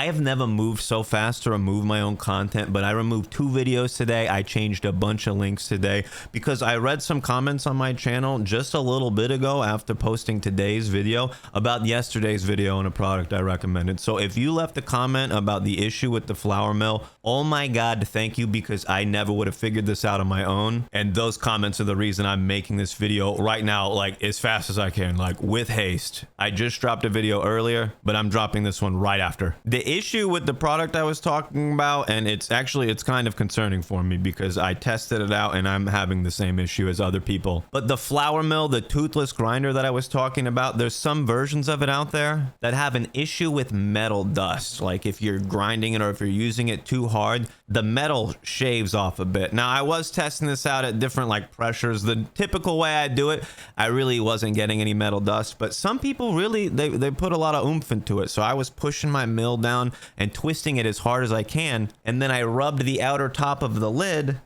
I have never moved so fast to remove my own content, but I removed 2 videos today. I changed a bunch of links today because I read some comments on my channel just a little bit ago after posting today's video about yesterday's video on a product I recommended. So if you left a comment about the issue with the flour mill, oh my God, thank you, because I never would have figured this out on my own. And those comments are the reason I'm making this video right now, like as fast as I can, like with haste. I just dropped a video earlier, but I'm dropping this one right after. The issue with the product I was talking about, and it's kind of concerning for me because I tested it out and I'm having the same issue as other people. But the flour mill, the toothless grinder that I was talking about, there's some versions of it out there that have an issue with metal dust. Like if you're grinding it or if you're using it too hard, the metal shaves off a bit. Now I was testing this out at different like pressures. The typical way I do it, I really wasn't getting any metal dust, but some people really, they put a lot of oomph into it. So I was pushing my mill down and twisting it as hard as I can, and then I rubbed the outer top of the lid,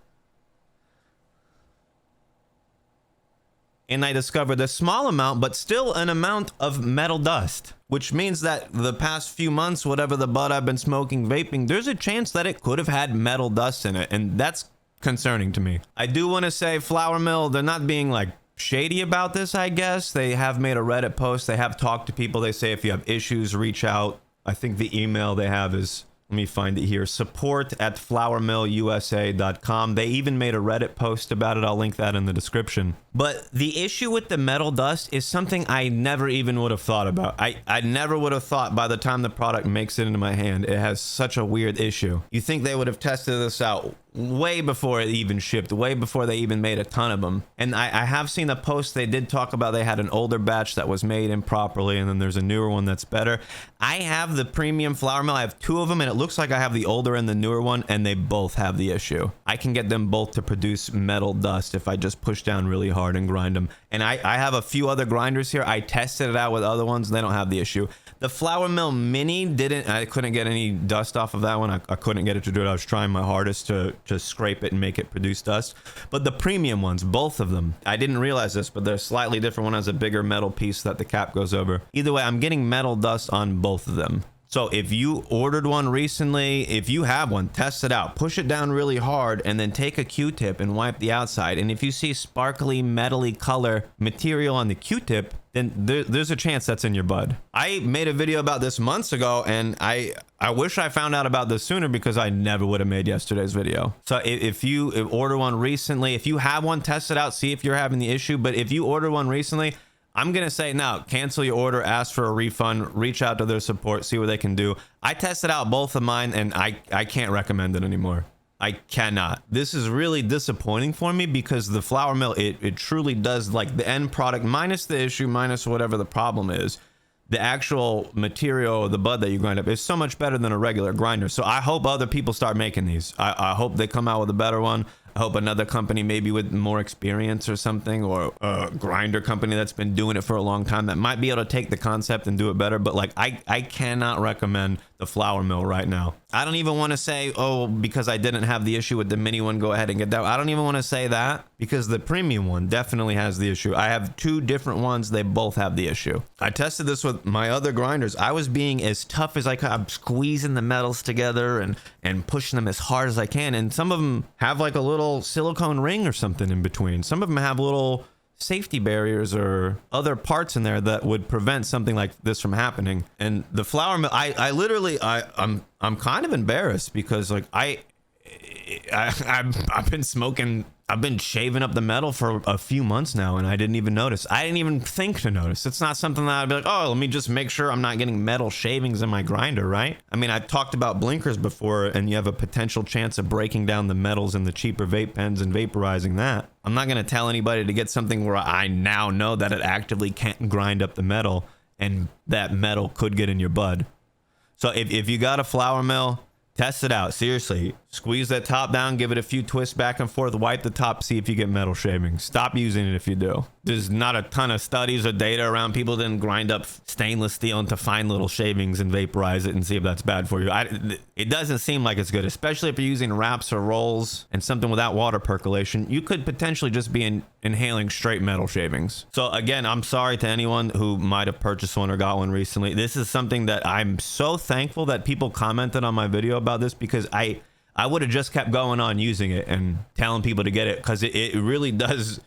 and I discovered a small amount, but still an amount of metal dust, which means that the past few months, whatever the bud I've been smoking, vaping, there's a chance that it could have had metal dust in it, and that's concerning to me. I do want to say flour mill, they're not being like shady about this, I guess. They have made a Reddit post. They have talked to people. They say if you have issues, reach out. I think the email they have is, let me find it here, support@flourmillusa.com. They even made a Reddit post about it. I'll link that in the description. But the issue with the metal dust is something I never even would have thought about. I never would have thought by the time the product makes it into my hand, it has such a weird issue. You think they would have tested this out way before it even shipped, way before they even made a ton of them. And I have seen a post, they did talk about they had an older batch that was made improperly, and then there's a newer one that's better. I have the premium flour mill. I have 2 of them, and it looks like I have the older and the newer one, and they both have the issue. I can get them both to produce metal dust if I just push down really hard and grind them. And I have a few other grinders here. I tested it out with other ones. They don't have the issue. The flour mill mini I couldn't get any dust off of that one. I couldn't get it to do it. I was trying my hardest to scrape it and make it produce dust. But the premium ones, both of them, I didn't realize this, but they're slightly different. One has a bigger metal piece that the cap goes over. Either way, I'm getting metal dust on both of them. So if you ordered one recently, if you have one, test it out. Push it down really hard and then take a Q-tip and wipe the outside. And if you see sparkly, metally color material on the Q-tip, then there's a chance that's in your bud. I made a video about this months ago, and I wish I found out about this sooner because I never would have made yesterday's video. So if you order one recently, if you have one, test it out, see if you're having the issue. But if you order one recently, I'm going to say now, cancel your order, ask for a refund, reach out to their support, see what they can do. I tested out both of mine, and I can't recommend it anymore. I cannot. This is really disappointing for me because the flour mill, it truly does, like the end product, minus the issue, minus whatever the problem is, the actual material, the bud that you grind up is so much better than a regular grinder. So I hope other people start making these. I hope they come out with a better one. I hope another company maybe with more experience or something, or a grinder company that's been doing it for a long time that might be able to take the concept and do it better. But like I cannot recommend the flour mill right now. I don't even want to say, oh, because I didn't have the issue with the mini one, go ahead and get that. I don't even want to say that because the premium one definitely has the issue. I have 2 different ones. They both have the issue. I tested this with my other grinders. I was being as tough as I could. I'm squeezing the metals together and pushing them as hard as I can. And some of them have like a little silicone ring or something in between. Some of them have little safety barriers or other parts in there that would prevent something like this from happening. And the flour mill, I'm kind of embarrassed because like I've been smoking, I've been shaving up the metal for a few months now, and I didn't even notice. I didn't even think to notice. It's not something that I'd be like, oh, let me just make sure I'm not getting metal shavings in my grinder, right? I mean, I've talked about blinkers before, and you have a potential chance of breaking down the metals in the cheaper vape pens and vaporizing that. I'm not going to tell anybody to get something where I now know that it actively can't grind up the metal, and that metal could get in your bud. So if you got a flour mill, test it out. Seriously, Squeeze that top down, give it a few twists back and forth, wipe the top, see if you get metal shavings. Stop using it if you do. There's not a ton of studies or data around. People didn't grind up stainless steel into fine little shavings and vaporize it and see if that's bad for you. It doesn't seem like it's good, especially if you're using wraps or rolls and something without water percolation. You could potentially just be inhaling straight metal shavings. So again, I'm sorry to anyone who might have purchased one or got one recently. This is something that I'm so thankful that people commented on my video about this, because I would have just kept going on using it and telling people to get it, because it really does.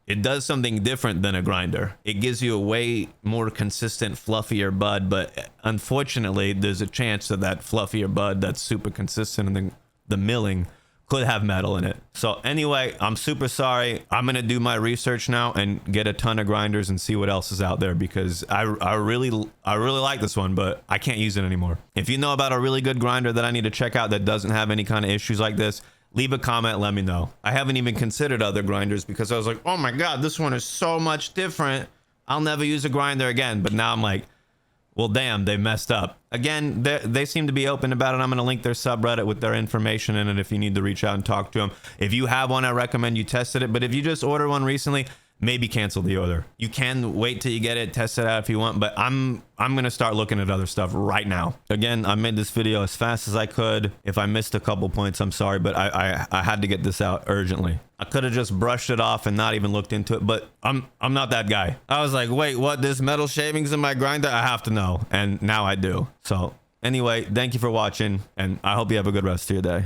It does something different than a grinder. It gives you a way more consistent, fluffier bud, but unfortunately, there's a chance that that fluffier bud that's super consistent in the milling could have metal in it. So anyway, I'm super sorry. I'm gonna do my research now and get a ton of grinders and see what else is out there, because I really like this one, but I can't use it anymore. If you know about a really good grinder that I need to check out that doesn't have any kind of issues like this, leave a comment, let me know. I haven't even considered other grinders because I was like, oh my God, this one is so much different. I'll never use a grinder again. But now I'm like, well, damn, they messed up. Again, they seem to be open about it. I'm going to link their subreddit with their information in it if you need to reach out and talk to them. If you have one, I recommend you tested it. But if you just ordered one recently, maybe cancel the order. You can wait till you get it, test it out if you want, but I'm going to start looking at other stuff right now. Again, I made this video as fast as I could. If I missed a couple points, I'm sorry, but I had to get this out urgently. I could have just brushed it off and not even looked into it, but I'm not that guy. I was like, wait, what? There's metal shavings in my grinder? I have to know. And now I do. So anyway, thank you for watching, and I hope you have a good rest of your day.